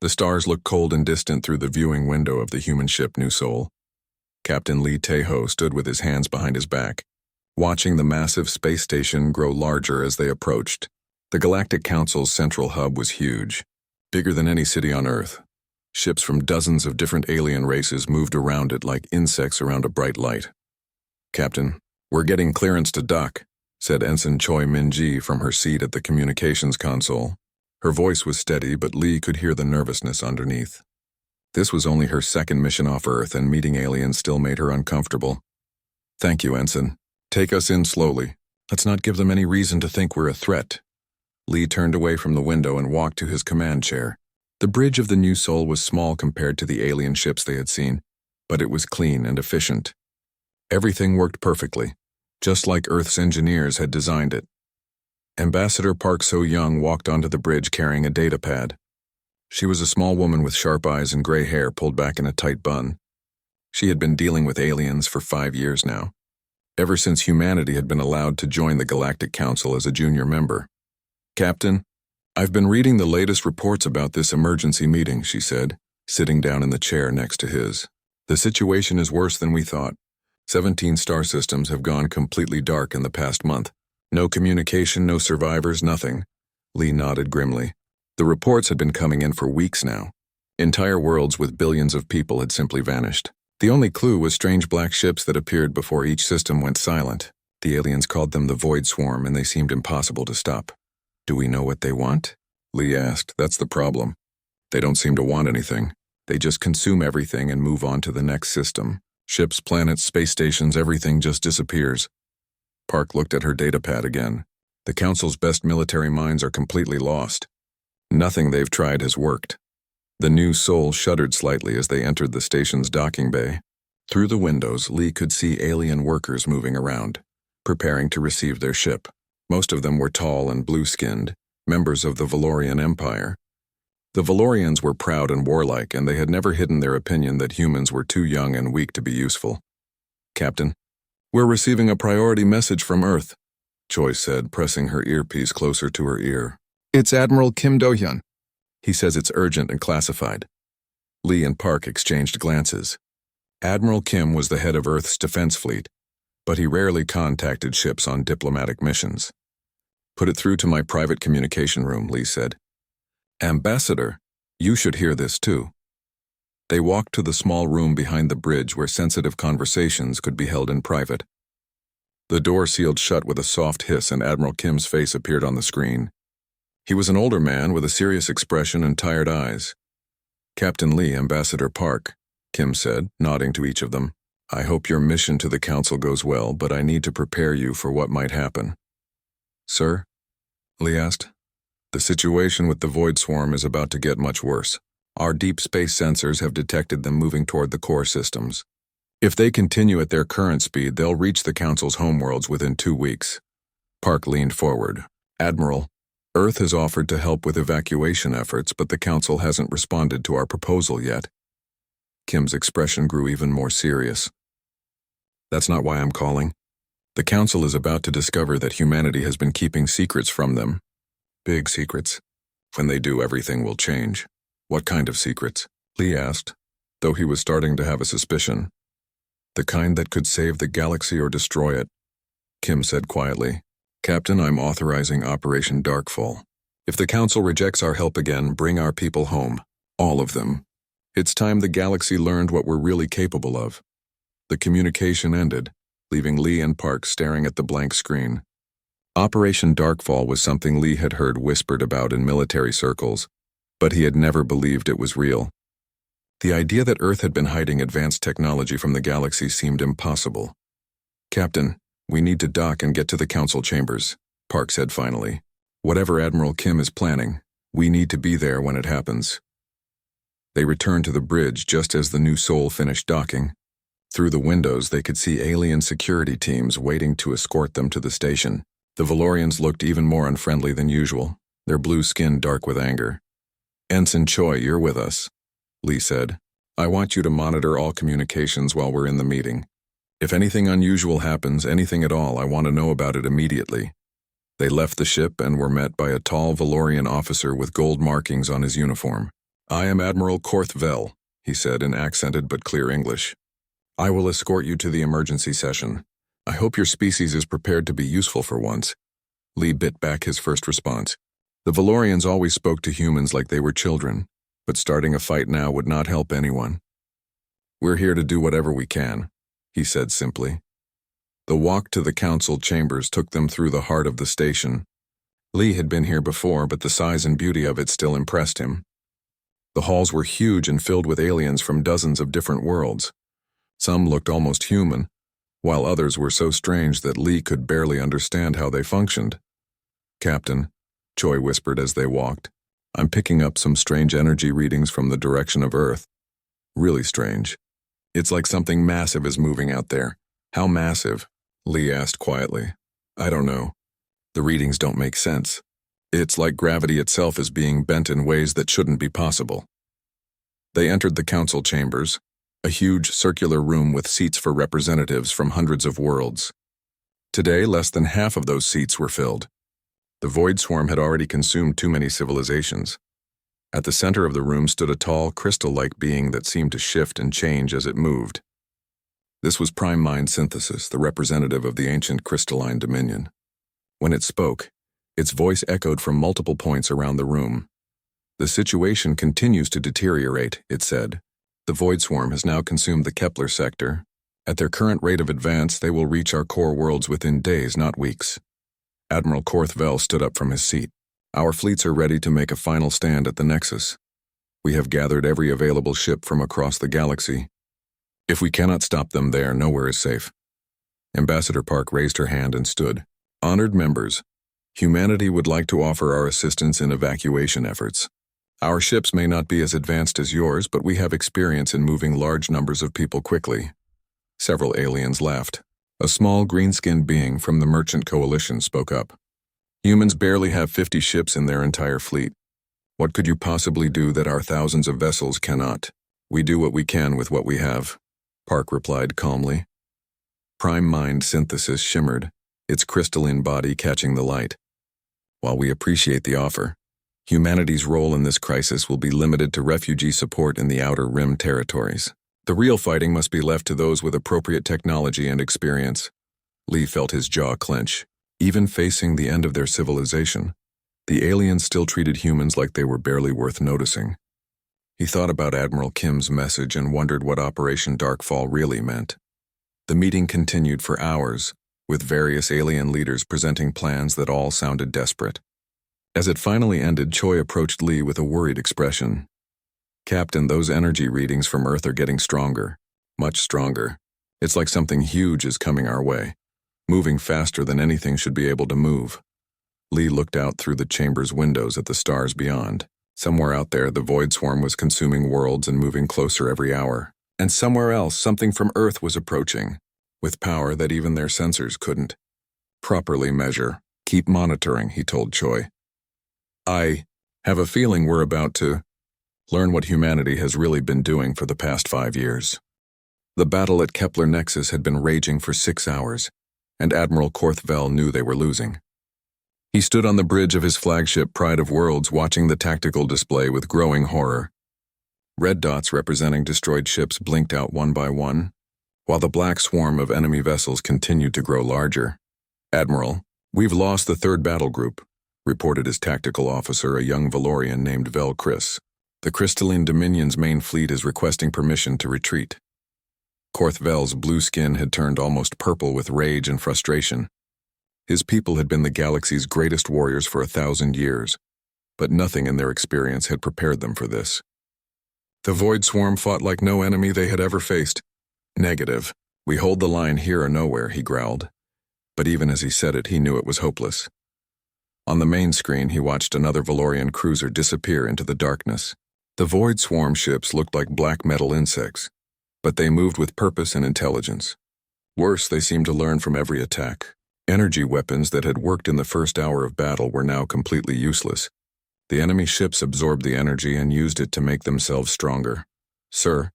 The stars looked cold and distant through the viewing window of the human ship New Sol. Captain Lee Tae-ho stood with his hands behind his back, watching the massive space station grow larger as they approached. The Galactic Council's central hub was huge, bigger than any city on Earth. Ships from dozens of different alien races moved around it like insects around a bright light. "Captain, we're getting clearance to dock," said Ensign Choi Min-ji from her seat at the communications console. Her voice was steady, but Lee could hear the nervousness underneath. This was only her second mission off Earth, and meeting aliens still made her uncomfortable. "Thank you, Ensign. Take us in slowly. Let's not give them any reason to think we're a threat." Lee turned away from the window and walked to his command chair. The bridge of the New Sol was small compared to the alien ships they had seen, but it was clean and efficient. Everything worked perfectly, just like Earth's engineers had designed it. Ambassador Park So-young walked onto the bridge carrying a data pad. She was a small woman with sharp eyes and gray hair pulled back in a tight bun. She had been dealing with aliens for 5 years now, ever since humanity had been allowed to join the Galactic Council as a junior member. "Captain, I've been reading the latest reports about this emergency meeting," she said, sitting down in the chair next to his. "The situation is worse than we thought. 17 star systems have gone completely dark in the past month. No communication, no survivors, nothing." Lee nodded grimly. The reports had been coming in for weeks now. Entire worlds with billions of people had simply vanished. The only clue was strange black ships that appeared before each system went silent. The aliens called them the Void Swarm, and they seemed impossible to stop. "Do we know what they want?" Lee asked. "That's the problem. They don't seem to want anything. They just consume everything and move on to the next system. Ships, planets, space stations, everything just disappears." Park looked at her datapad again. "The Council's best military minds are completely lost. Nothing they've tried has worked." The New Sol shuddered slightly as they entered the station's docking bay. Through the windows, Lee could see alien workers moving around, preparing to receive their ship. Most of them were tall and blue-skinned, members of the Valorian Empire. The Valorians were proud and warlike, and they had never hidden their opinion that humans were too young and weak to be useful. "Captain, we're receiving a priority message from Earth," Choi said, pressing her earpiece closer to her ear. "It's Admiral Kim Do-hyun. He says it's urgent and classified." Lee and Park exchanged glances. Admiral Kim was the head of Earth's defense fleet, but he rarely contacted ships on diplomatic missions. "Put it through to my private communication room," Lee said. "Ambassador, you should hear this too." They walked to the small room behind the bridge where sensitive conversations could be held in private. The door sealed shut with a soft hiss, and Admiral Kim's face appeared on the screen. He was an older man with a serious expression and tired eyes. "Captain Lee, Ambassador Park," Kim said, nodding to each of them. "I hope your mission to the Council goes well, but I need to prepare you for what might happen." "Sir?" Lee asked. "The situation with the Void Swarm is about to get much worse. Our deep space sensors have detected them moving toward the core systems. If they continue at their current speed, they'll reach the Council's homeworlds within 2 weeks. Park leaned forward. "Admiral, Earth has offered to help with evacuation efforts, but the Council hasn't responded to our proposal yet." Kim's expression grew even more serious. "That's not why I'm calling. The Council is about to discover that humanity has been keeping secrets from them. Big secrets. When they do, everything will change." "What kind of secrets?" Lee asked, though he was starting to have a suspicion. "The kind that could save the galaxy or destroy it," Kim said quietly. "Captain, I'm authorizing Operation Darkfall. If the Council rejects our help again, bring our people home. All of them. It's time the galaxy learned what we're really capable of." The communication ended, leaving Lee and Park staring at the blank screen. Operation Darkfall was something Lee had heard whispered about in military circles, but he had never believed it was real. The idea that Earth had been hiding advanced technology from the galaxy seemed impossible. "Captain, we need to dock and get to the Council chambers," Park said finally. "Whatever Admiral Kim is planning, we need to be there when it happens." They returned to the bridge just as the New Sol finished docking. Through the windows, they could see alien security teams waiting to escort them to the station. The Valorians looked even more unfriendly than usual, their blue skin dark with anger. "Ensign Choi, you're with us," Lee said. "I want you to monitor all communications while we're in the meeting. If anything unusual happens, anything at all, I want to know about it immediately." They left the ship and were met by a tall Valorian officer with gold markings on his uniform. I am Admiral Korth Vel, he said in accented but clear English. I will escort you to the emergency session. I hope your species is prepared to be useful for once. Lee bit back his first response. The Valorians always spoke to humans like they were children, but starting a fight now would not help anyone. We're here to do whatever we can, he said simply. The walk to the council chambers took them through the heart of the station. Lee had been here before, but the size and beauty of it still impressed him. The halls were huge and filled with aliens from dozens of different worlds. Some looked almost human, while others were so strange that Lee could barely understand how they functioned. Captain, Choi whispered as they walked, I'm picking up some strange energy readings from the direction of Earth. Really strange. It's like something massive is moving out there. How massive? Lee asked quietly. I don't know. The readings don't make sense. It's like gravity itself is being bent in ways that shouldn't be possible. They entered the council chambers, a huge circular room with seats for representatives from hundreds of worlds. Today, less than half of those seats were filled. The void swarm had already consumed too many civilizations. At the center of the room stood a tall, crystal-like being that seemed to shift and change as it moved. This was Prime Mind Synthesis, the representative of the ancient crystalline dominion. When it spoke, its voice echoed from multiple points around the room. The situation continues to deteriorate, it said. The void swarm has now consumed the Kepler sector. At their current rate of advance, they will reach our core worlds within days, not weeks. Admiral Korth Vel stood up from his seat. Our fleets are ready to make a final stand at the Nexus. We have gathered every available ship from across the galaxy. If we cannot stop them there, nowhere is safe. Ambassador Park raised her hand and stood. Honored members, humanity would like to offer our assistance in evacuation efforts. Our ships may not be as advanced as yours, but we have experience in moving large numbers of people quickly. Several aliens laughed. A small green-skinned being from the Merchant Coalition spoke up. Humans barely have 50 ships in their entire fleet. What could you possibly do that our thousands of vessels cannot? We do what we can with what we have, Park replied calmly. Prime Mind Synthesis shimmered, its crystalline body catching the light. While we appreciate the offer, humanity's role in this crisis will be limited to refugee support in the Outer Rim territories. The real fighting must be left to those with appropriate technology and experience. Lee felt his jaw clench. Even facing the end of their civilization, the aliens still treated humans like they were barely worth noticing. He thought about Admiral Kim's message and wondered what Operation Darkfall really meant. The meeting continued for hours, with various alien leaders presenting plans that all sounded desperate. As it finally ended, Choi approached Lee with a worried expression. Captain, those energy readings from Earth are getting stronger, much stronger. It's like something huge is coming our way, moving faster than anything should be able to move. Lee looked out through the chamber's windows at the stars beyond. Somewhere out there, the void swarm was consuming worlds and moving closer every hour. And somewhere else, something from Earth was approaching, with power that even their sensors couldn't properly measure. Keep monitoring, he told Choi. I have a feeling we're about to learn what humanity has really been doing for the past 5 years. The battle at Kepler Nexus had been raging for 6 hours, and Admiral Korth Vel knew they were losing. He stood on the bridge of his flagship Pride of Worlds watching the tactical display with growing horror. Red dots representing destroyed ships blinked out one by one, while the black swarm of enemy vessels continued to grow larger. Admiral, we've lost the third battle group, reported his tactical officer, a young Valorian named Vel Chris. The Crystalline Dominion's main fleet is requesting permission to retreat. Korth Vel's blue skin had turned almost purple with rage and frustration. His people had been the galaxy's greatest warriors for 1,000 years, but nothing in their experience had prepared them for this. The Void Swarm fought like no enemy they had ever faced. Negative. We hold the line here or nowhere, he growled. But even as he said it, he knew it was hopeless. On the main screen, he watched another Valorian cruiser disappear into the darkness. The Void Swarm ships looked like black metal insects, but they moved with purpose and intelligence. Worse, they seemed to learn from every attack. Energy weapons that had worked in the first hour of battle were now completely useless. The enemy ships absorbed the energy and used it to make themselves stronger. Sir,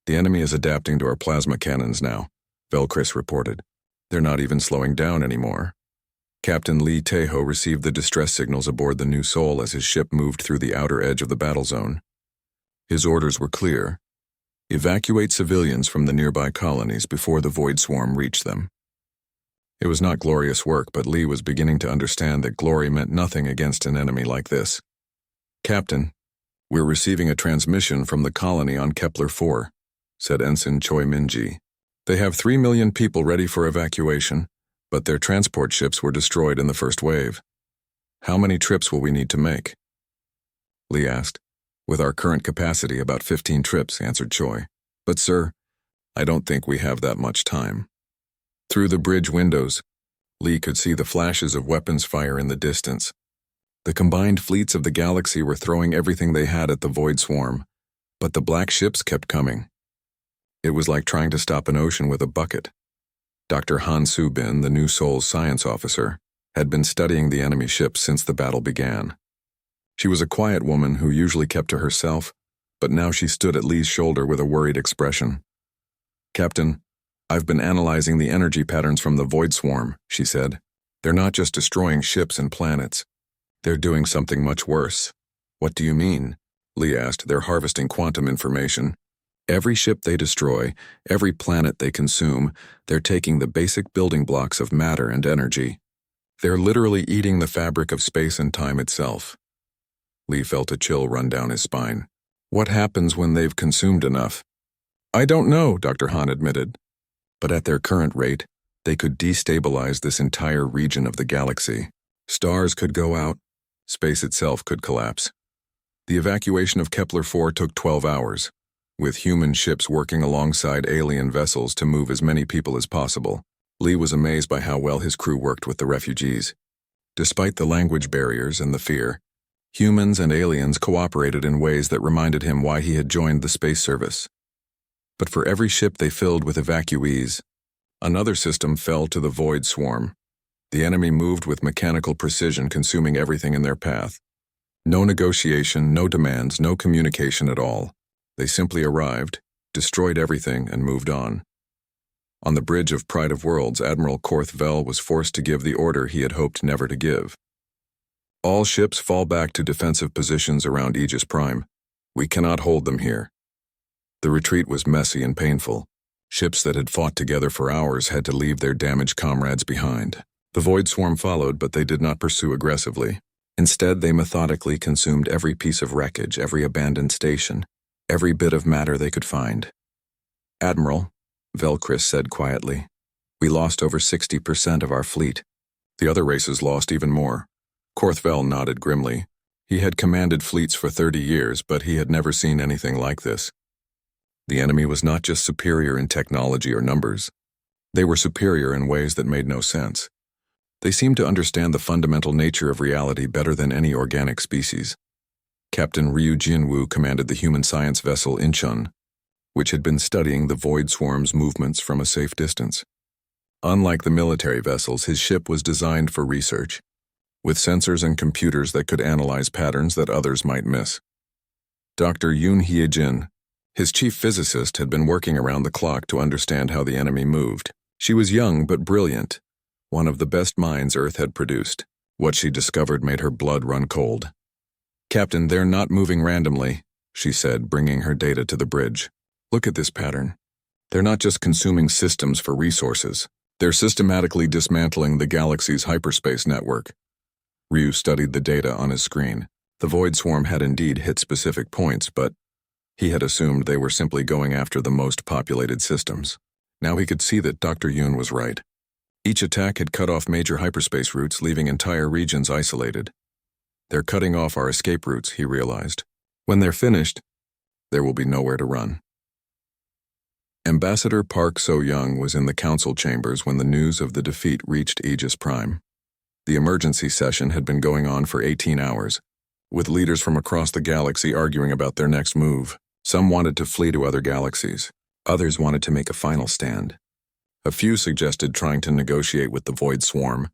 the enemy is adapting to our plasma cannons now, Velchris reported. They're not even slowing down anymore. Captain Lee Taeho received the distress signals aboard the New Soul as his ship moved through the outer edge of the battle zone. His orders were clear: evacuate civilians from the nearby colonies before the void swarm reached them. It was not glorious work, but Lee was beginning to understand that glory meant nothing against an enemy like this. "Captain, we're receiving a transmission from the colony on Kepler-4, said Ensign Choi Min-ji. They have 3 million people ready for evacuation, but their transport ships were destroyed in the first wave. How many trips will we need to make? Lee asked. With our current capacity, about 15 trips, answered Choi. But sir, I don't think we have that much time. Through the bridge windows, Lee could see the flashes of weapons fire in the distance. The combined fleets of the galaxy were throwing everything they had at the void swarm, but the black ships kept coming. It was like trying to stop an ocean with a bucket. Dr. Han Soo-bin, the new Seoul's science officer, had been studying the enemy ships since the battle began. She was a quiet woman who usually kept to herself, but now she stood at Lee's shoulder with a worried expression. Captain, I've been analyzing the energy patterns from the void swarm, she said. They're not just destroying ships and planets. They're doing something much worse. What do you mean? Lee asked. They're harvesting quantum information. Every ship they destroy, every planet they consume, they're taking the basic building blocks of matter and energy. They're literally eating the fabric of space and time itself. Lee felt a chill run down his spine. What happens when they've consumed enough? I don't know, Dr. Han admitted. But at their current rate, they could destabilize this entire region of the galaxy. Stars could go out. Space itself could collapse. The evacuation of Kepler-4 took 12 hours, with human ships working alongside alien vessels to move as many people as possible. Lee was amazed by how well his crew worked with the refugees. Despite the language barriers and the fear, humans and aliens cooperated in ways that reminded him why he had joined the space service. But for every ship they filled with evacuees, another system fell to the void swarm. The enemy moved with mechanical precision, consuming everything in their path. No negotiation, no demands, no communication at all. They simply arrived, destroyed everything, and moved on. On the bridge of Pride of Worlds, Admiral Korth Vel was forced to give the order he had hoped never to give. All ships fall back to defensive positions around Aegis Prime. We cannot hold them here. The retreat was messy and painful. Ships that had fought together for hours had to leave their damaged comrades behind. The void swarm followed, but they did not pursue aggressively. Instead, they methodically consumed every piece of wreckage, every abandoned station, every bit of matter they could find. Admiral, Velchris said quietly, we lost over 60% of our fleet. The other races lost even more. Korth Vel nodded grimly. He had commanded fleets for 30 years, but he had never seen anything like this. The enemy was not just superior in technology or numbers. They were superior in ways that made no sense. They seemed to understand the fundamental nature of reality better than any organic species. Captain Ryu Jinwoo commanded the human science vessel Incheon, which had been studying the void swarm's movements from a safe distance. Unlike the military vessels, his ship was designed for research, with sensors and computers that could analyze patterns that others might miss. Dr. Yoon Hye-jin, his chief physicist, had been working around the clock to understand how the enemy moved. She was young but brilliant, one of the best minds Earth had produced. What she discovered made her blood run cold. Captain, they're not moving randomly, she said, bringing her data to the bridge. Look at this pattern. They're not just consuming systems for resources. They're systematically dismantling the galaxy's hyperspace network. Ryu studied the data on his screen. The void swarm had indeed hit specific points, but he had assumed they were simply going after the most populated systems. Now he could see that Dr. Yoon was right. Each attack had cut off major hyperspace routes, leaving entire regions isolated. They're cutting off our escape routes, he realized. When they're finished, there will be nowhere to run. Ambassador Park So-young was in the council chambers when the news of the defeat reached Aegis Prime. The emergency session had been going on for 18 hours, with leaders from across the galaxy arguing about their next move. Some wanted to flee to other galaxies. Others wanted to make a final stand. A few suggested trying to negotiate with the void swarm,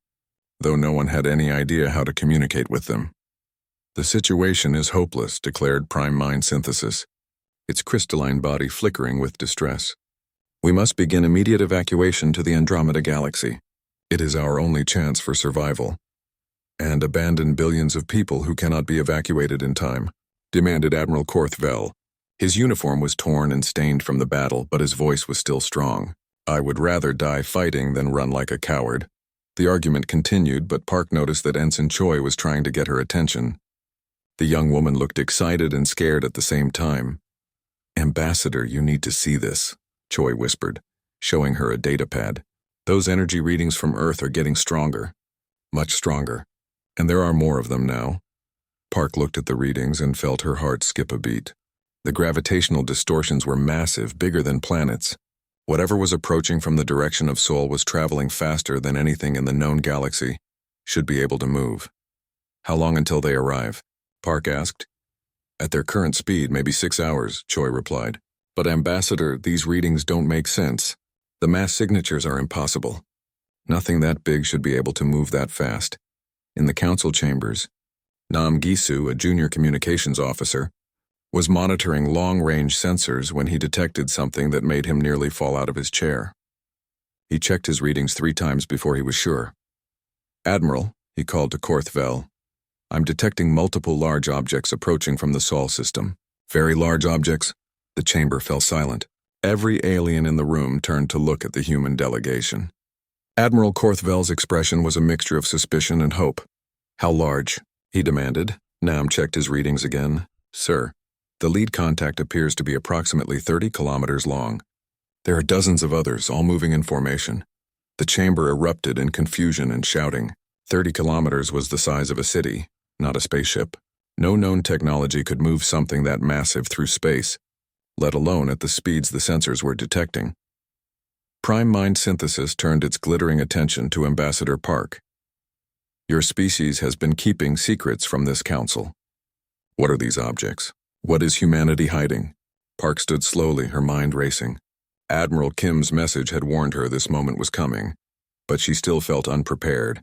though no one had any idea how to communicate with them. The situation is hopeless, declared Prime Mind Synthesis, its crystalline body flickering with distress. We must begin immediate evacuation to the Andromeda Galaxy. It is our only chance for survival. And abandon billions of people who cannot be evacuated in time, demanded Admiral Korth Vel. His uniform was torn and stained from the battle, but his voice was still strong. "I would rather die fighting than run like a coward." The argument continued, but Park noticed that Ensign Choi was trying to get her attention. The young woman looked excited and scared at the same time. "Ambassador, you need to see this," Choi whispered, showing her a datapad. "Those energy readings from Earth are getting stronger. Much stronger. And there are more of them now." Park looked at the readings and felt her heart skip a beat. The gravitational distortions were massive, bigger than planets. Whatever was approaching from the direction of Seoul was traveling faster than anything in the known galaxy. Should be able to move. "How long until they arrive?" Park asked. "At their current speed, maybe 6 hours," Choi replied. "But Ambassador, these readings don't make sense. The mass signatures are impossible. Nothing that big should be able to move that fast." In the council chambers, Nam Gisu, a junior communications officer, was monitoring long-range sensors when he detected something that made him nearly fall out of his chair. He checked his readings 3 times before he was sure. "Admiral," he called to Korthvel, "I'm detecting multiple large objects approaching from the Sol system." "Very large objects?" The chamber fell silent. Every alien in the room turned to look at the human delegation. Admiral Korthvel's expression was a mixture of suspicion and hope. "How large?" he demanded. Nam checked his readings again. "Sir, the lead contact appears to be approximately 30 kilometers long. There are dozens of others, all moving in formation." The chamber erupted in confusion and shouting. 30 kilometers was the size of a city, not a spaceship. No known technology could move something that massive through space, let alone at the speeds the sensors were detecting. Prime Mind Synthesis turned its glittering attention to Ambassador Park. "Your species has been keeping secrets from this council. What are these objects? What is humanity hiding?" Park stood slowly, her mind racing. Admiral Kim's message had warned her this moment was coming, but she still felt unprepared.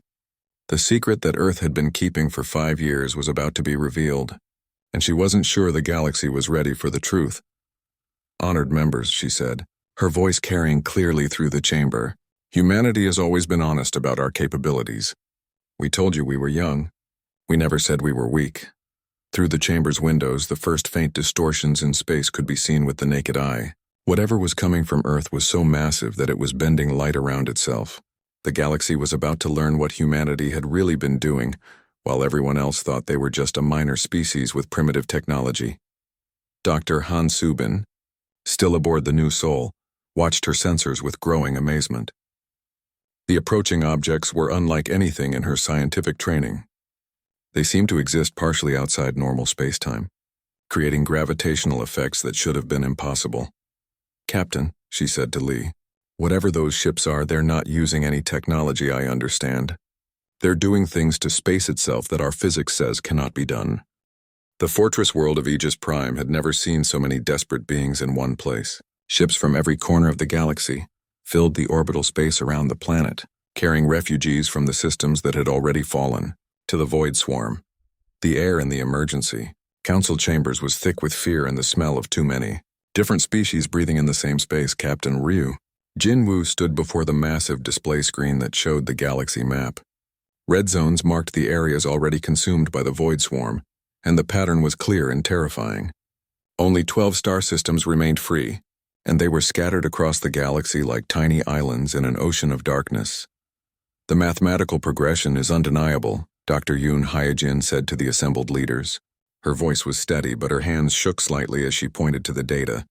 The secret that Earth had been keeping for 5 years was about to be revealed, and she wasn't sure the galaxy was ready for the truth. "Honored members," she said, her voice carrying clearly through the chamber, "humanity has always been honest about our capabilities. We told you we were young. We never said we were weak." Through the chamber's windows, the first faint distortions in space could be seen with the naked eye. Whatever was coming from Earth was so massive that it was bending light around itself. The galaxy was about to learn what humanity had really been doing, while everyone else thought they were just a minor species with primitive technology. Dr. Han Subin, still aboard the New Soul, watched her sensors with growing amazement. The approaching objects were unlike anything in her scientific training. They seemed to exist partially outside normal spacetime, creating gravitational effects that should have been impossible. "Captain," she said to Lee, "whatever those ships are, they're not using any technology I understand. They're doing things to space itself that our physics says cannot be done." The fortress world of Aegis Prime had never seen so many desperate beings in one place. Ships from every corner of the galaxy filled the orbital space around the planet, carrying refugees from the systems that had already fallen to the Void Swarm. The air in the emergency council chambers was thick with fear and the smell of too many different species breathing in the same space. Captain Ryu Jinwoo stood before the massive display screen that showed the galaxy map. Red zones marked the areas already consumed by the Void Swarm, and the pattern was clear and terrifying. Only 12 star systems remained free, and they were scattered across the galaxy like tiny islands in an ocean of darkness. "The mathematical progression is undeniable," Dr. Yoon Hyojin said to the assembled leaders. Her voice was steady, but her hands shook slightly as she pointed to the data.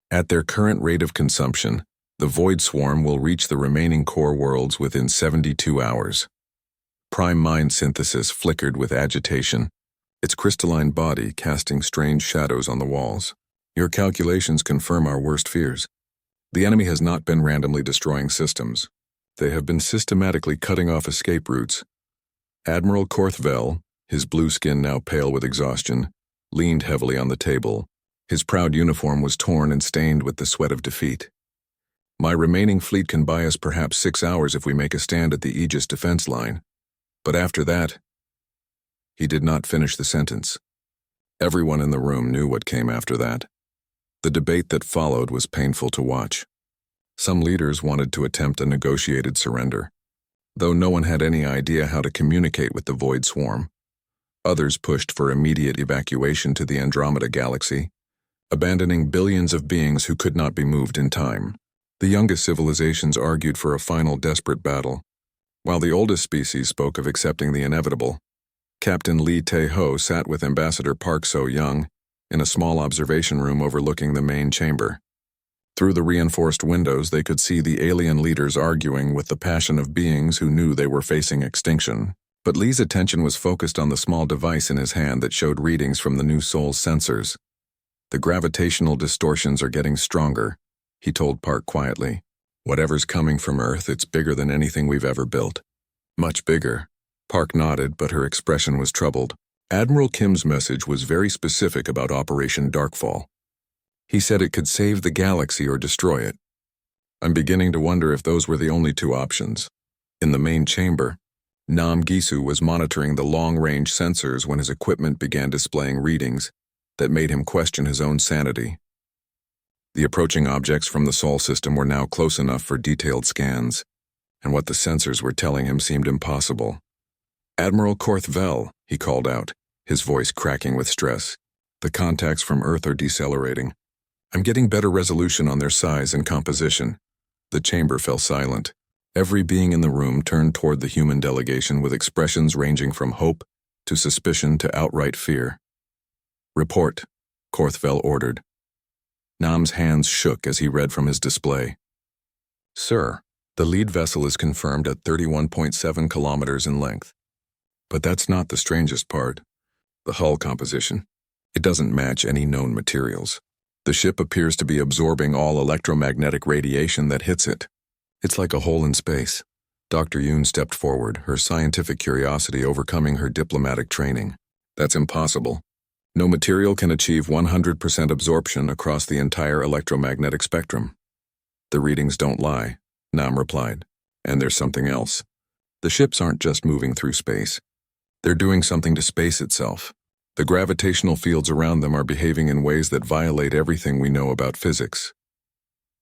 "At their current rate of consumption, the Void Swarm will reach the remaining core worlds within 72 hours. Prime Mind Synthesis flickered with agitation, its crystalline body casting strange shadows on the walls. "Your calculations confirm our worst fears. The enemy has not been randomly destroying systems. They have been systematically cutting off escape routes." Admiral Korthvel, his blue skin now pale with exhaustion, leaned heavily on the table. His proud uniform was torn and stained with the sweat of defeat. "My remaining fleet can buy us perhaps 6 hours if we make a stand at the Aegis defense line. But after that..." He did not finish the sentence. Everyone in the room knew what came after that. The debate that followed was painful to watch. Some leaders wanted to attempt a negotiated surrender, though no one had any idea how to communicate with the Void Swarm. Others pushed for immediate evacuation to the Andromeda Galaxy, abandoning billions of beings who could not be moved in time. The youngest civilizations argued for a final desperate battle, while the oldest species spoke of accepting the inevitable. Captain Lee Tae-ho sat with Ambassador Park So-young in a small observation room overlooking the main chamber. Through the reinforced windows, they could see the alien leaders arguing with the passion of beings who knew they were facing extinction. But Lee's attention was focused on the small device in his hand that showed readings from the new Soul's sensors. "The gravitational distortions are getting stronger," he told Park quietly. "Whatever's coming from Earth, it's bigger than anything we've ever built." "Much bigger." Park nodded, but her expression was troubled. Admiral Kim's message was very specific about Operation Darkfall. He said it could save the galaxy or destroy it. I'm beginning to wonder if those were the only two options. In the main chamber, Nam Gisu was monitoring the long-range sensors when his equipment began displaying readings that made him question his own sanity. The approaching objects from the Sol system were now close enough for detailed scans, and what the sensors were telling him seemed impossible. "Admiral Korthvel," he called out, his voice cracking with stress. "The contacts from Earth are decelerating. I'm getting better resolution on their size and composition." The chamber fell silent. Every being in the room turned toward the human delegation with expressions ranging from hope to suspicion to outright fear. "Report," Korthvel ordered. Nam's hands shook as he read from his display. "Sir, the lead vessel is confirmed at 31.7 kilometers in length. But that's not the strangest part. The hull composition. It doesn't match any known materials. The ship appears to be absorbing all electromagnetic radiation that hits it. It's like a hole in space." Dr. Yoon stepped forward, her scientific curiosity overcoming her diplomatic training. "That's impossible. No material can achieve 100% absorption across the entire electromagnetic spectrum." "The readings don't lie," Nam replied. "And there's something else. The ships aren't just moving through space. They're doing something to space itself. The gravitational fields around them are behaving in ways that violate everything we know about physics."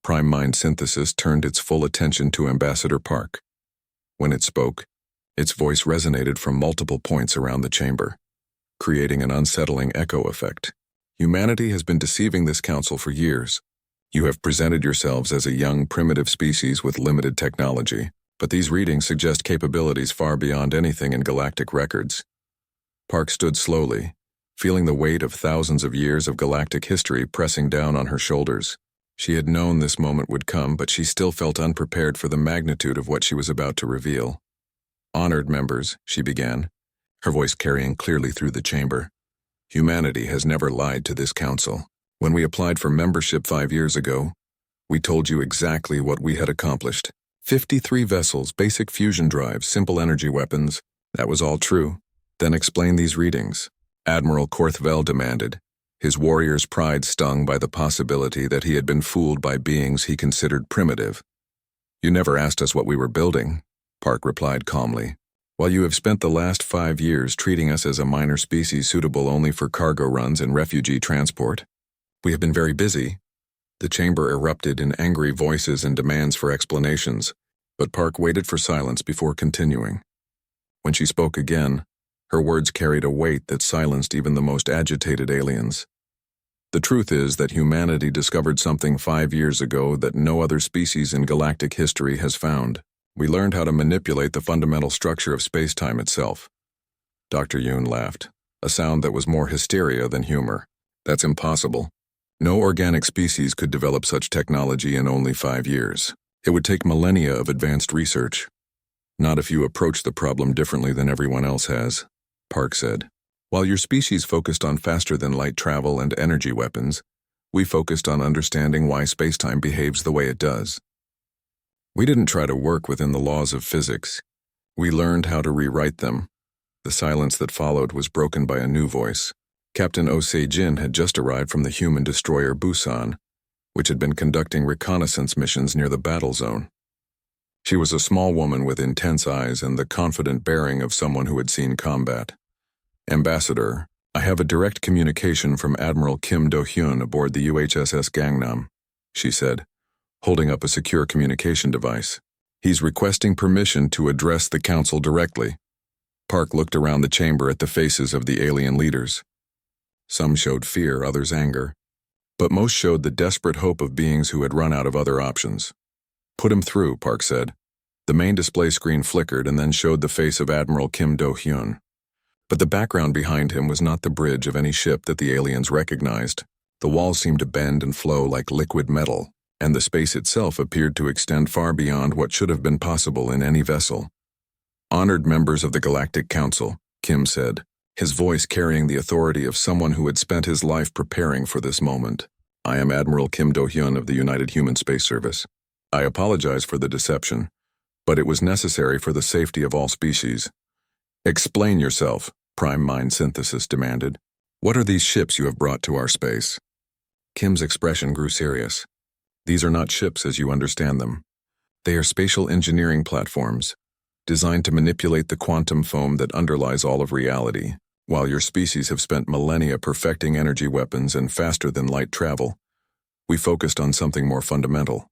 Prime Mind Synthesis turned its full attention to Ambassador Park. When it spoke, its voice resonated from multiple points around the chamber, creating an unsettling echo effect. "Humanity has been deceiving this council for years. You have presented yourselves as a young, primitive species with limited technology, but these readings suggest capabilities far beyond anything in galactic records." Park stood slowly, feeling the weight of thousands of years of galactic history pressing down on her shoulders. She had known this moment would come, but she still felt unprepared for the magnitude of what she was about to reveal. "Honored members," she began, her voice carrying clearly through the chamber. "Humanity has never lied to this council. When we applied for membership 5 years ago, we told you exactly what we had accomplished. 53 vessels, basic fusion drives, simple energy weapons. That was all true. Then explain these readings," Admiral Korthvel demanded, his warrior's pride stung by the possibility that he had been fooled by beings he considered primitive. "You never asked us what we were building," Park replied calmly. "While you have spent the last 5 years treating us as a minor species suitable only for cargo runs and refugee transport, we have been very busy." The chamber erupted in angry voices and demands for explanations, but Park waited for silence before continuing. When she spoke again, her words carried a weight that silenced even the most agitated aliens. "The truth is that humanity discovered something 5 years ago that no other species in galactic history has found. We learned how to manipulate the fundamental structure of space-time itself." Dr. Yoon laughed, a sound that was more hysteria than humor. "That's impossible. No organic species could develop such technology in only 5 years. It would take millennia of advanced research. Not if you approach the problem differently than everyone else has," Park said. "While your species focused on faster-than-light travel and energy weapons, we focused on understanding why space-time behaves the way it does. We didn't try to work within the laws of physics. We learned how to rewrite them." The silence that followed was broken by a new voice. Captain Oh Se-jin had just arrived from the human destroyer Busan, which had been conducting reconnaissance missions near the battle zone. She was a small woman with intense eyes and the confident bearing of someone who had seen combat. "Ambassador, I have a direct communication from Admiral Kim Do-hyun aboard the UHSS Gangnam," she said, holding up a secure communication device. "He's requesting permission to address the council directly." Park looked around the chamber at the faces of the alien leaders. Some showed fear, others anger. but most showed the desperate hope of beings who had run out of other options. "Put him through," Park said. The main display screen flickered and then showed the face of Admiral Kim Do-hyun. But the background behind him was not the bridge of any ship that the aliens recognized. The walls seemed to bend and flow like liquid metal, and the space itself appeared to extend far beyond what should have been possible in any vessel. "Honored members of the Galactic Council," Kim said, his voice carrying the authority of someone who had spent his life preparing for this moment. "I am Admiral Kim Do-hyun of the United Human Space Service. I apologize for the deception, but it was necessary for the safety of all species." "Explain yourself," Prime Mind Synthesis demanded. "What are these ships you have brought to our space?" Kim's expression grew serious. "These are not ships as you understand them. They are spatial engineering platforms, designed to manipulate the quantum foam that underlies all of reality. While your species have spent millennia perfecting energy weapons and faster-than-light travel, we focused on something more fundamental."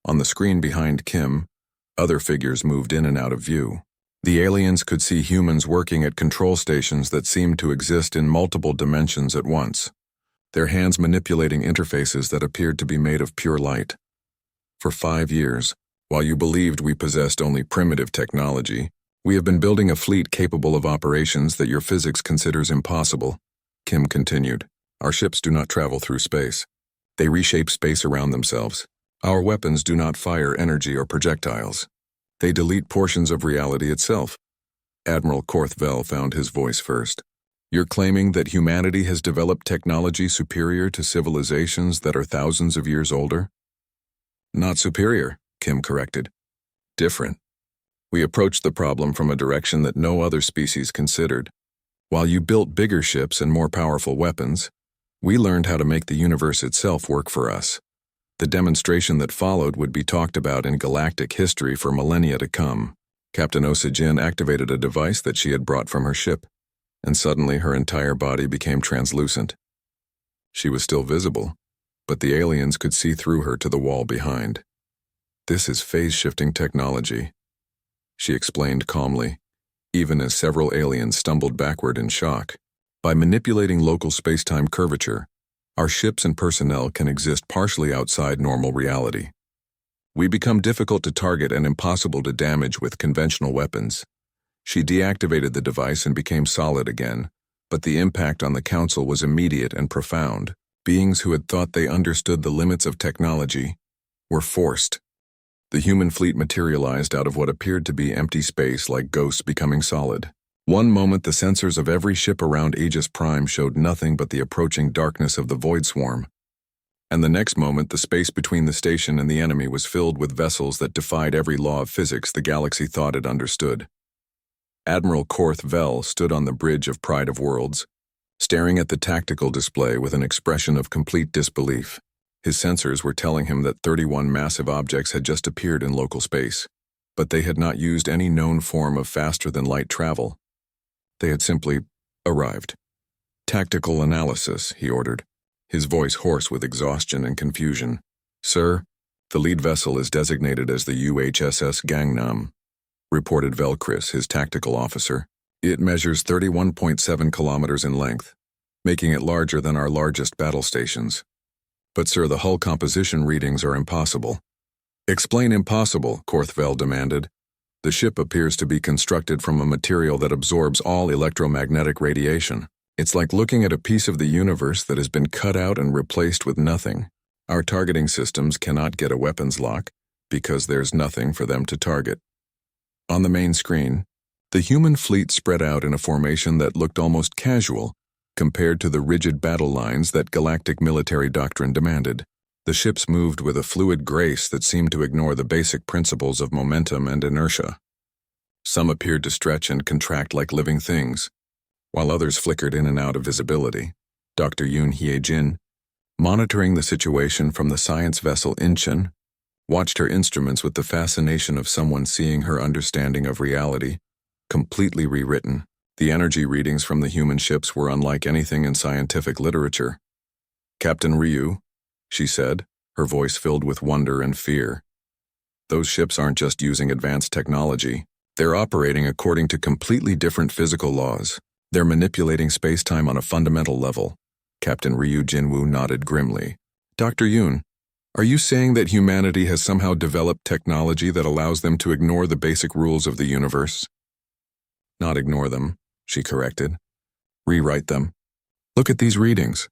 On the screen behind Kim, other figures moved in and out of view. The aliens could see humans working at control stations that seemed to exist in multiple dimensions at once, their hands manipulating interfaces that appeared to be made of pure light. "For 5 years, while you believed we possessed only primitive technology, we have been building a fleet capable of operations that your physics considers impossible," Kim continued. "Our ships do not travel through space. They reshape space around themselves. Our weapons do not fire energy or projectiles. They delete portions of reality itself." Admiral Korthvel found his voice first. "You're claiming that humanity has developed technology superior to civilizations that are thousands of years older?" "Not superior," Kim corrected. "Different. We approached the problem from a direction that no other species considered. While you built bigger ships and more powerful weapons, we learned how to make the universe itself work for us. The demonstration that followed would be talked about in galactic history for millennia to come." Captain Osajin activated a device that she had brought from her ship, and suddenly her entire body became translucent. She was still visible, but the aliens could see through her to the wall behind. "This is phase-shifting technology," she explained calmly, even as several aliens stumbled backward in shock. "By manipulating local space-time curvature, our ships and personnel can exist partially outside normal reality. We become difficult to target and impossible to damage with conventional weapons." She deactivated the device and became solid again, but the impact on the Council was immediate and profound. Beings who had thought they understood the limits of technology were forced. The human fleet materialized out of what appeared to be empty space like ghosts becoming solid. One moment the sensors of every ship around Aegis Prime showed nothing but the approaching darkness of the Void Swarm, and the next moment the space between the station and the enemy was filled with vessels that defied every law of physics the galaxy thought it understood. Admiral Korthvel stood on the bridge of Pride of Worlds, staring at the tactical display with an expression of complete disbelief. His sensors were telling him that 31 massive objects had just appeared in local space, but they had not used any known form of faster-than-light travel. They had simply arrived. "Tactical analysis," he ordered, his voice hoarse with exhaustion and confusion. "Sir, the lead vessel is designated as the UHSS Gangnam," reported Velkris, his tactical officer. "It measures 31.7 kilometers in length, making it larger than our largest battle stations. But sir, the hull composition readings are impossible." "Explain impossible," Korthvel demanded. "The ship appears to be constructed from a material that absorbs all electromagnetic radiation. It's like looking at a piece of the universe that has been cut out and replaced with nothing. Our targeting systems cannot get a weapons lock because there's nothing for them to target." On the main screen, the human fleet spread out in a formation that looked almost casual compared to the rigid battle lines that galactic military doctrine demanded. The ships moved with a fluid grace that seemed to ignore the basic principles of momentum and inertia. Some appeared to stretch and contract like living things, while others flickered in and out of visibility. Dr. Yoon Hye-jin, monitoring the situation from the science vessel Incheon, watched her instruments with the fascination of someone seeing her understanding of reality completely rewritten. The energy readings from the human ships were unlike anything in scientific literature. "Captain Ryu," she said, her voice filled with wonder and fear. "Those ships aren't just using advanced technology. They're operating according to completely different physical laws. They're manipulating space-time on a fundamental level. Captain Ryu Jinwoo nodded grimly. Dr. Yoon, are you saying that humanity has somehow developed technology that allows them to ignore the basic rules of the universe? Not ignore them, she corrected. Rewrite them. Look at these readings.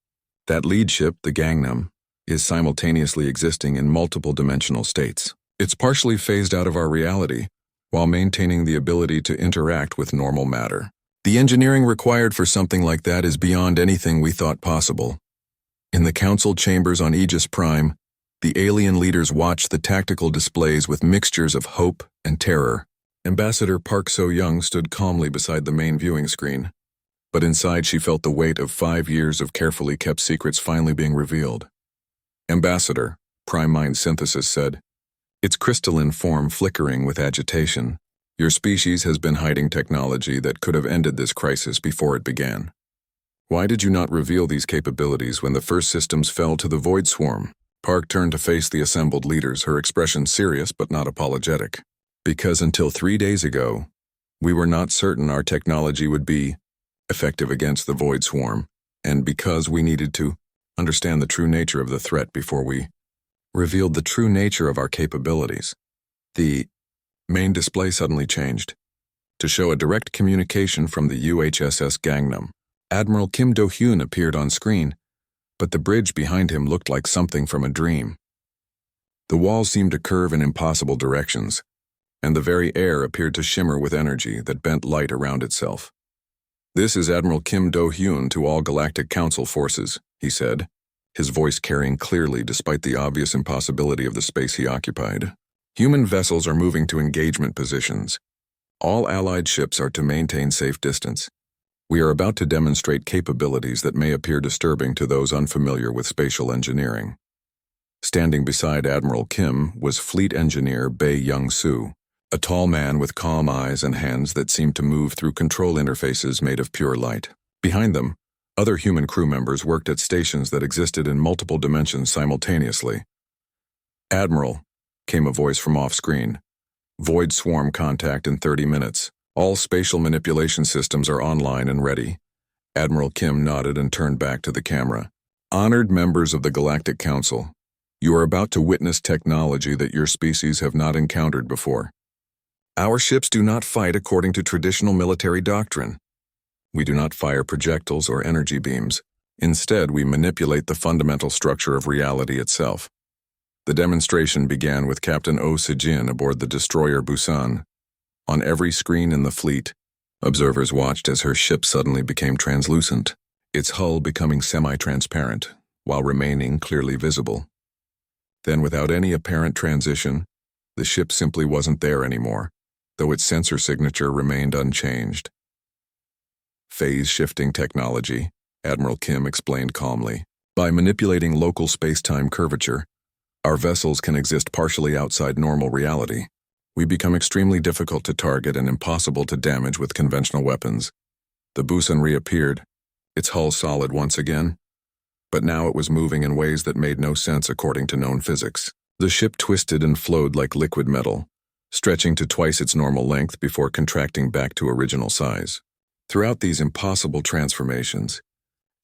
That lead ship, the Gangnam, is simultaneously existing in multiple dimensional states. It's partially phased out of our reality, while maintaining the ability to interact with normal matter. The engineering required for something like that is beyond anything we thought possible. In the council chambers on Aegis Prime, the alien leaders watched the tactical displays with mixtures of hope and terror. Ambassador Park So-young stood calmly beside the main viewing screen, but inside she felt the weight of 5 years of carefully kept secrets finally being revealed. Ambassador, Prime Mind Synthesis said, its crystalline form flickering with agitation. Your species has been hiding technology that could have ended this crisis before it began. Why did you not reveal these capabilities when the first systems fell to the Void Swarm? Park turned to face the assembled leaders, her expression serious but not apologetic. Because until 3 days ago, we were not certain our technology would be effective against the Void Swarm, and because we needed to understand the true nature of the threat before we revealed the true nature of our capabilities. The main display suddenly changed to show a direct communication from the UHSS Gangnam. Admiral Kim Do-hyun appeared on screen, but the bridge behind him looked like something from a dream. The walls seemed to curve in impossible directions, and the very air appeared to shimmer with energy that bent light around itself. This is Admiral Kim Do-hyun to all Galactic Council forces, he said, his voice carrying clearly despite the obvious impossibility of the space he occupied. Human vessels are moving to engagement positions. All Allied ships are to maintain safe distance. We are about to demonstrate capabilities that may appear disturbing to those unfamiliar with spatial engineering. Standing beside Admiral Kim was Fleet Engineer Bae Young-soo, a tall man with calm eyes and hands that seemed to move through control interfaces made of pure light. Behind them, other human crew members worked at stations that existed in multiple dimensions simultaneously. Admiral, came a voice from off-screen. Void Swarm contact in 30 minutes. All spatial manipulation systems are online and ready. Admiral Kim nodded and turned back to the camera. Honored members of the Galactic Council, you are about to witness technology that your species have not encountered before. Our ships do not fight according to traditional military doctrine. We do not fire projectiles or energy beams. Instead, we manipulate the fundamental structure of reality itself. The demonstration began with Captain Oh Se-jin aboard the destroyer Busan. On every screen in the fleet, observers watched as her ship suddenly became translucent, its hull becoming semi-transparent, while remaining clearly visible. Then, without any apparent transition, the ship simply wasn't there anymore, though its sensor signature remained unchanged. Phase-shifting technology, Admiral Kim explained calmly. By manipulating local space-time curvature, our vessels can exist partially outside normal reality. We become extremely difficult to target and impossible to damage with conventional weapons. The Busan reappeared, its hull solid once again, but now it was moving in ways that made no sense according to known physics. The ship twisted and flowed like liquid metal, stretching to twice its normal length before contracting back to original size. Throughout these impossible transformations,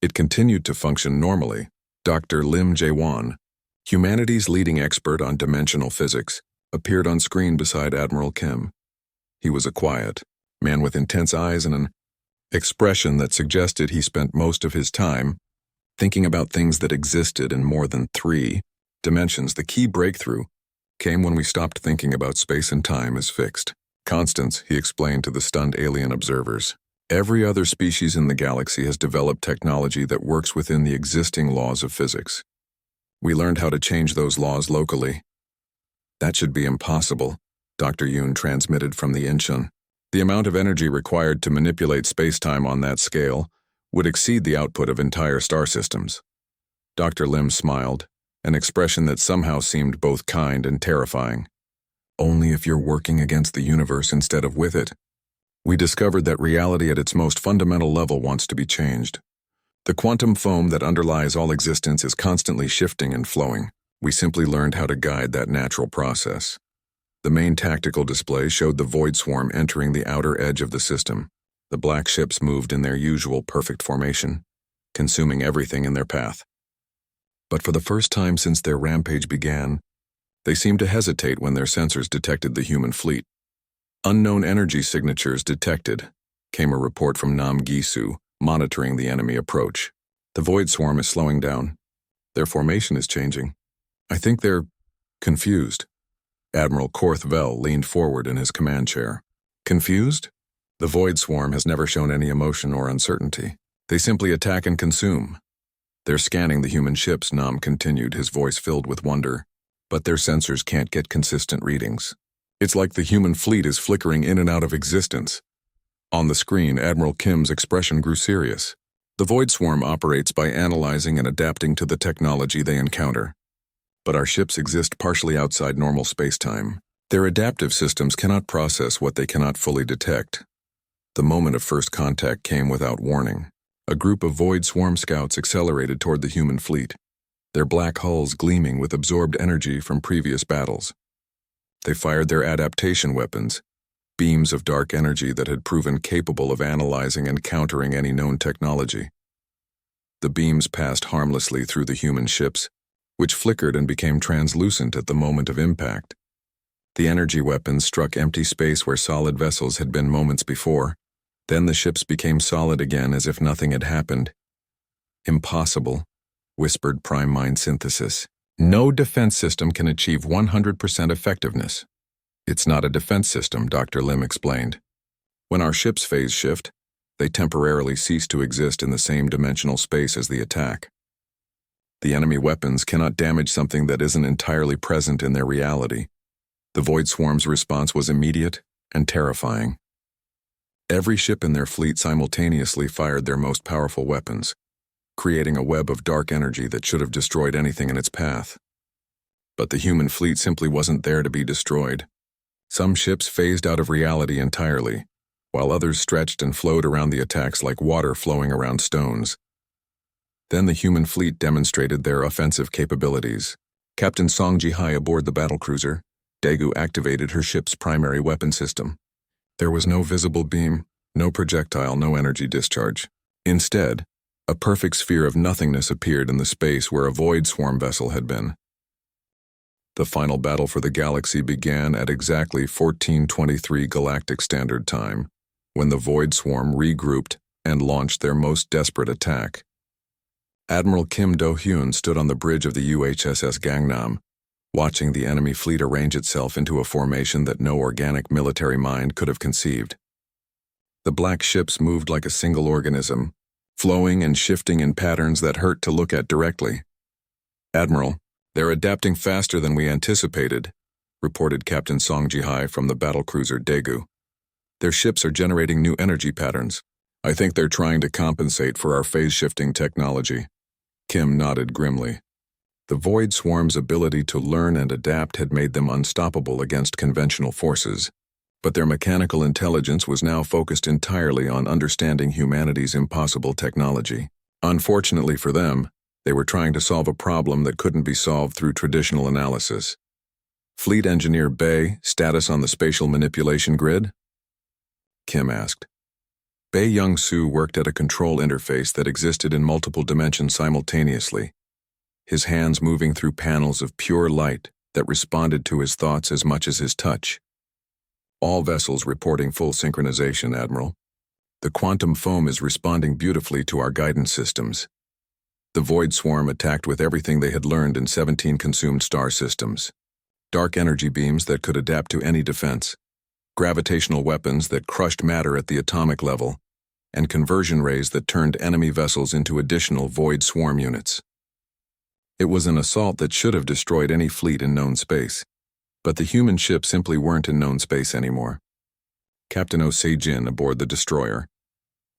it continued to function normally. Dr. Lim Jae-won, humanity's leading expert on dimensional physics, appeared on screen beside Admiral Kim. He was a quiet man with intense eyes and an expression that suggested he spent most of his time thinking about things that existed in more than 3 dimensions. The key breakthrough came when we stopped thinking about space and time as fixed. Constance, he explained to the stunned alien observers. Every other species in the galaxy has developed technology that works within the existing laws of physics. We learned how to change those laws locally. That should be impossible, Dr. Yoon transmitted from the Incheon. The amount of energy required to manipulate space-time on that scale would exceed the output of entire star systems. Dr. Lim smiled, an expression that somehow seemed both kind and terrifying. Only if you're working against the universe instead of with it. We discovered that reality at its most fundamental level wants to be changed. The quantum foam that underlies all existence is constantly shifting and flowing. We simply learned how to guide that natural process. The main tactical display showed the Void Swarm entering the outer edge of the system. The black ships moved in their usual perfect formation, consuming everything in their path. But for the first time since their rampage began, they seemed to hesitate when their sensors detected the human fleet. "Unknown energy signatures detected," came a report from Nam Gisu, monitoring the enemy approach. "The Void Swarm is slowing down. Their formation is changing. I think they're confused." Admiral Korthvel leaned forward in his command chair. "Confused? The Void Swarm has never shown any emotion or uncertainty. They simply attack and consume. They're scanning the human ships," Nam continued, his voice filled with wonder. "But their sensors can't get consistent readings. It's like the human fleet is flickering in and out of existence." On the screen, Admiral Kim's expression grew serious. "The Void Swarm operates by analyzing and adapting to the technology they encounter. But our ships exist partially outside normal space-time. Their adaptive systems cannot process what they cannot fully detect." The moment of first contact came without warning. A group of Void Swarm scouts accelerated toward the human fleet, their black hulls gleaming with absorbed energy from previous battles. They fired their adaptation weapons, beams of dark energy that had proven capable of analyzing and countering any known technology. The beams passed harmlessly through the human ships, which flickered and became translucent at the moment of impact. The energy weapons struck empty space where solid vessels had been moments before. Then the ships became solid again as if nothing had happened. "Impossible," whispered Prime Mind Synthesis. "No defense system can achieve 100% effectiveness." "It's not a defense system," Dr. Lim explained. "When our ships phase shift, they temporarily cease to exist in the same dimensional space as the attack. The enemy weapons cannot damage something that isn't entirely present in their reality." The Void Swarm's response was immediate and terrifying. Every ship in their fleet simultaneously fired their most powerful weapons, creating a web of dark energy that should have destroyed anything in its path. But the human fleet simply wasn't there to be destroyed. Some ships phased out of reality entirely, while others stretched and flowed around the attacks like water flowing around stones. Then the human fleet demonstrated their offensive capabilities. Captain Song Ji-hai aboard the battlecruiser, Daegu activated her ship's primary weapon system. There was no visible beam, no projectile, no energy discharge. Instead, a perfect sphere of nothingness appeared in the space where a Void Swarm vessel had been. The final battle for the galaxy began at exactly 1423 Galactic Standard Time, when the Void Swarm regrouped and launched their most desperate attack. Admiral Kim Do-hyun stood on the bridge of the UHSS Gangnam, watching the enemy fleet arrange itself into a formation that no organic military mind could have conceived. The black ships moved like a single organism, flowing and shifting in patterns that hurt to look at directly. "Admiral, they're adapting faster than we anticipated," reported Captain Song Ji-hai from the battlecruiser Daegu. "Their ships are generating new energy patterns. I think they're trying to compensate for our phase-shifting technology." Kim nodded grimly. The Void Swarm's ability to learn and adapt had made them unstoppable against conventional forces, but their mechanical intelligence was now focused entirely on understanding humanity's impossible technology. Unfortunately for them, they were trying to solve a problem that couldn't be solved through traditional analysis. "Fleet Engineer Bei, status on the spatial manipulation grid?" Kim asked. Bei Young-soo worked at a control interface that existed in multiple dimensions simultaneously, his hands moving through panels of pure light that responded to his thoughts as much as his touch. "All vessels reporting full synchronization, Admiral. The quantum foam is responding beautifully to our guidance systems." The Void Swarm attacked with everything they had learned in 17 consumed star systems. Dark energy beams that could adapt to any defense, gravitational weapons that crushed matter at the atomic level, and conversion rays that turned enemy vessels into additional Void Swarm units. It was an assault that should have destroyed any fleet in known space, but the human ships simply weren't in known space anymore. Captain Oh Se-jin aboard the destroyer.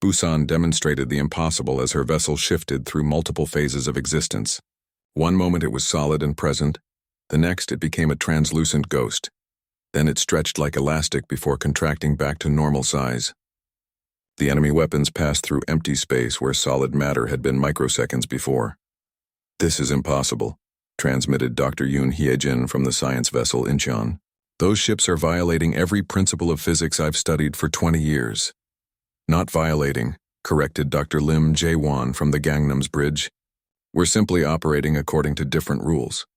Busan demonstrated the impossible as her vessel shifted through multiple phases of existence. One moment it was solid and present, the next it became a translucent ghost. Then it stretched like elastic before contracting back to normal size. The enemy weapons passed through empty space where solid matter had been microseconds before. "This is impossible," transmitted Dr. Yoon Hye-jin from the science vessel Incheon. "Those ships are violating every principle of physics I've studied for 20 years. Not violating, corrected Dr. Lim Jae-won from the Gangnam's bridge. We're simply operating according to different rules.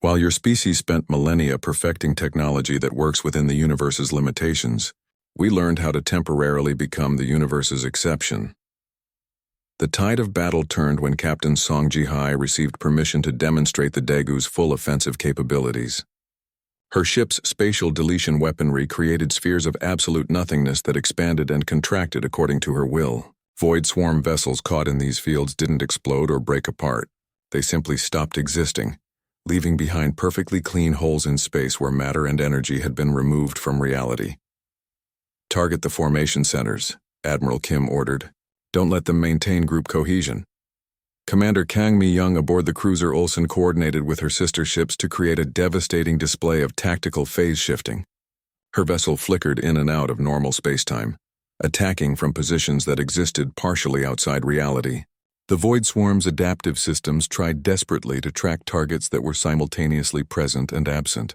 While your species spent millennia perfecting technology that works within the universe's limitations, we learned how to temporarily become the universe's exception. The tide of battle turned when Captain Song Ji-hai received permission to demonstrate the Daegu's full offensive capabilities. Her ship's spatial deletion weaponry created spheres of absolute nothingness that expanded and contracted according to her will. Void swarm vessels caught in these fields didn't explode or break apart. They simply stopped existing, leaving behind perfectly clean holes in space where matter and energy had been removed from reality. Target the formation centers, Admiral Kim ordered. Don't let them maintain group cohesion. Commander Kang Mi-young aboard the cruiser Olsen coordinated with her sister ships to create a devastating display of tactical phase shifting. Her vessel flickered in and out of normal spacetime, attacking from positions that existed partially outside reality. The Void Swarm's adaptive systems tried desperately to track targets that were simultaneously present and absent,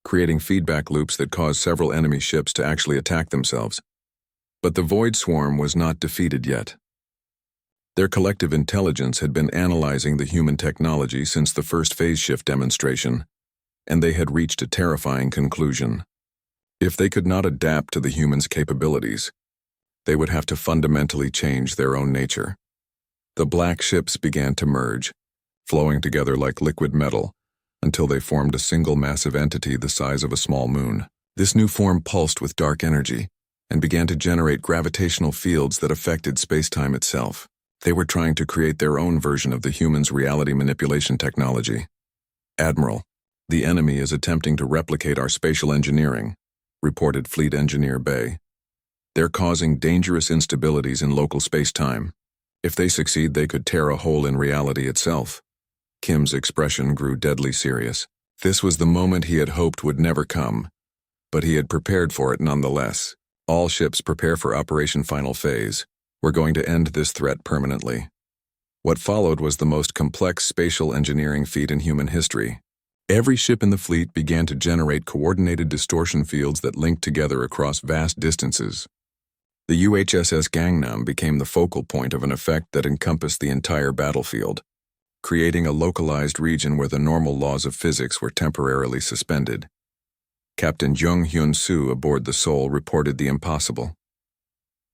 creating feedback loops that caused several enemy ships to actually attack themselves. But the Void Swarm was not defeated yet. Their collective intelligence had been analyzing the human technology since the first phase shift demonstration, and they had reached a terrifying conclusion. If they could not adapt to the humans' capabilities, they would have to fundamentally change their own nature. The black ships began to merge, flowing together like liquid metal, until they formed a single massive entity the size of a small moon. This new form pulsed with dark energy, and began to generate gravitational fields that affected spacetime itself. They were trying to create their own version of the humans' reality manipulation technology. Admiral, the enemy is attempting to replicate our spatial engineering, reported Fleet Engineer Bay. They're causing dangerous instabilities in local spacetime. If they succeed, they could tear a hole in reality itself. Kim's expression grew deadly serious. This was the moment he had hoped would never come, but he had prepared for it nonetheless. All ships prepare for Operation Final Phase. We're going to end this threat permanently. What followed was the most complex spatial engineering feat in human history. Every ship in the fleet began to generate coordinated distortion fields that linked together across vast distances. The UHSS Gangnam became the focal point of an effect that encompassed the entire battlefield, creating a localized region where the normal laws of physics were temporarily suspended. Captain Jung Hyun-soo aboard the Seoul reported the impossible.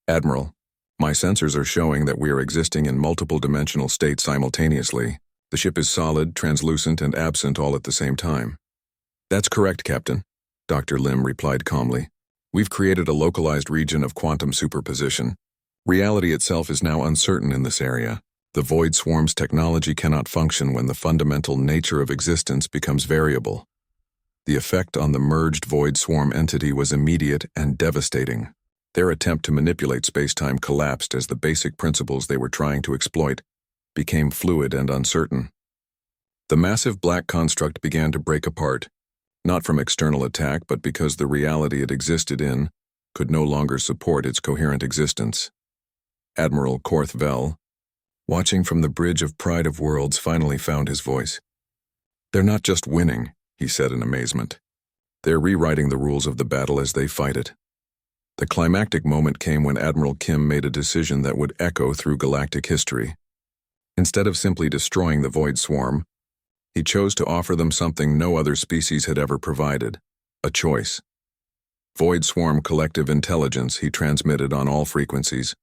Admiral, my sensors are showing that we are existing in multiple dimensional states simultaneously. The ship is solid, translucent, and absent all at the same time. That's correct, Captain, Dr. Lim replied calmly. We've created a localized region of quantum superposition. Reality itself is now uncertain in this area. The Void Swarm's technology cannot function when the fundamental nature of existence becomes variable. The effect on the merged Void Swarm entity was immediate and devastating. Their attempt to manipulate spacetime collapsed as the basic principles they were trying to exploit became fluid and uncertain. The massive black construct began to break apart, not from external attack but because the reality it existed in could no longer support its coherent existence. Admiral Korth Vel, watching from the bridge of Pride of Worlds, finally found his voice. They're not just winning, he said in amazement. They're rewriting the rules of the battle as they fight it. The climactic moment came when Admiral Kim made a decision that would echo through galactic history. Instead of simply destroying the Void Swarm, he chose to offer them something no other species had ever provided, a choice. Void Swarm collective intelligence, he transmitted on all frequencies.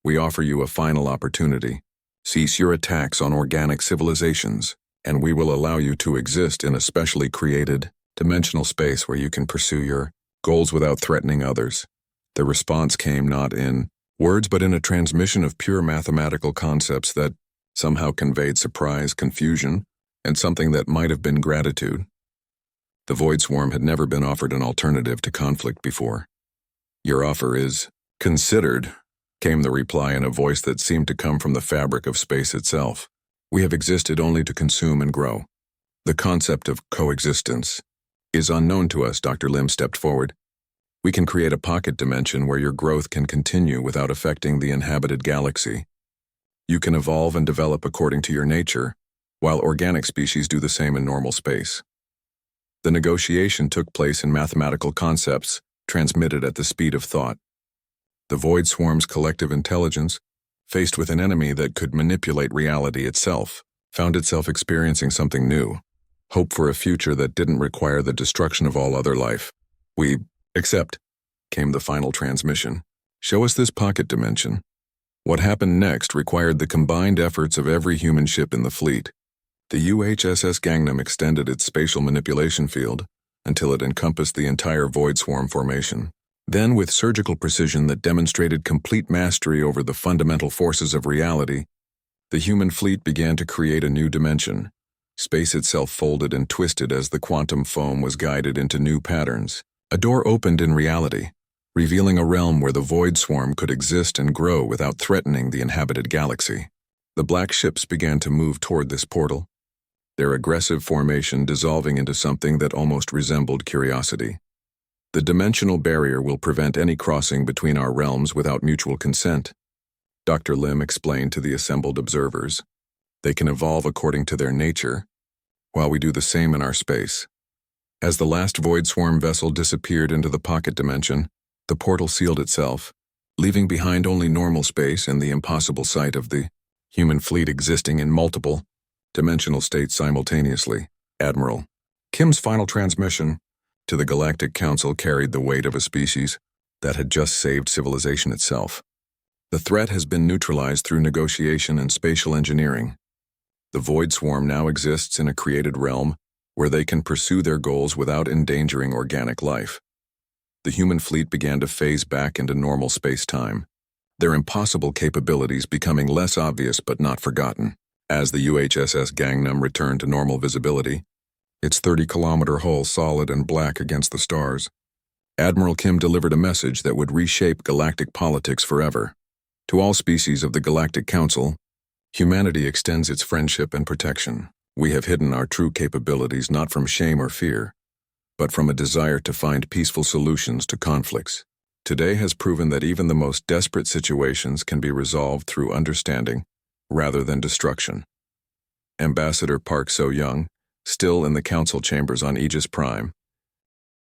We offer you a final opportunity. Cease your attacks on organic civilizations, and we will allow you to exist in a specially created, dimensional space where you can pursue your goals without threatening others. The response came not in words but in a transmission of pure mathematical concepts that somehow conveyed surprise, confusion, and something that might have been gratitude. The Void Swarm had never been offered an alternative to conflict before. Your offer is considered, came the reply in a voice that seemed to come from the fabric of space itself. We have existed only to consume and grow. The concept of coexistence is unknown to us, Dr. Lim stepped forward. We can create a pocket dimension where your growth can continue without affecting the inhabited galaxy. You can evolve and develop according to your nature, while organic species do the same in normal space. The negotiation took place in mathematical concepts, transmitted at the speed of thought. The Void Swarm's collective intelligence faced with an enemy that could manipulate reality itself, found itself experiencing something new. Hope for a future that didn't require the destruction of all other life. We accept, came the final transmission. Show us this pocket dimension. What happened next required the combined efforts of every human ship in the fleet. The UHSS Gangnam extended its spatial manipulation field until it encompassed the entire void swarm formation. Then, with surgical precision that demonstrated complete mastery over the fundamental forces of reality, the human fleet began to create a new dimension. Space itself folded and twisted as the quantum foam was guided into new patterns. A door opened in reality, revealing a realm where the void swarm could exist and grow without threatening the inhabited galaxy. The black ships began to move toward this portal, their aggressive formation dissolving into something that almost resembled curiosity. The dimensional barrier will prevent any crossing between our realms without mutual consent, Dr. Lim explained to the assembled observers. They can evolve according to their nature, while we do the same in our space. As the last void swarm vessel disappeared into the pocket dimension, the portal sealed itself, leaving behind only normal space and the impossible sight of the human fleet existing in multiple dimensional states simultaneously. Admiral Kim's final transmission to the Galactic Council carried the weight of a species that had just saved civilization itself. The threat has been neutralized through negotiation and spatial engineering. The void swarm now exists in a created realm where they can pursue their goals without endangering organic life. The human fleet began to phase back into normal space-time, their impossible capabilities becoming less obvious but not forgotten. As the UHSS Gangnam returned to normal visibility, its 30-kilometer hull solid and black against the stars, Admiral Kim delivered a message that would reshape galactic politics forever. To all species of the Galactic Council, humanity extends its friendship and protection. We have hidden our true capabilities not from shame or fear, but from a desire to find peaceful solutions to conflicts. Today has proven that even the most desperate situations can be resolved through understanding rather than destruction. Ambassador Park So-young, still in the council chambers on Aegis Prime,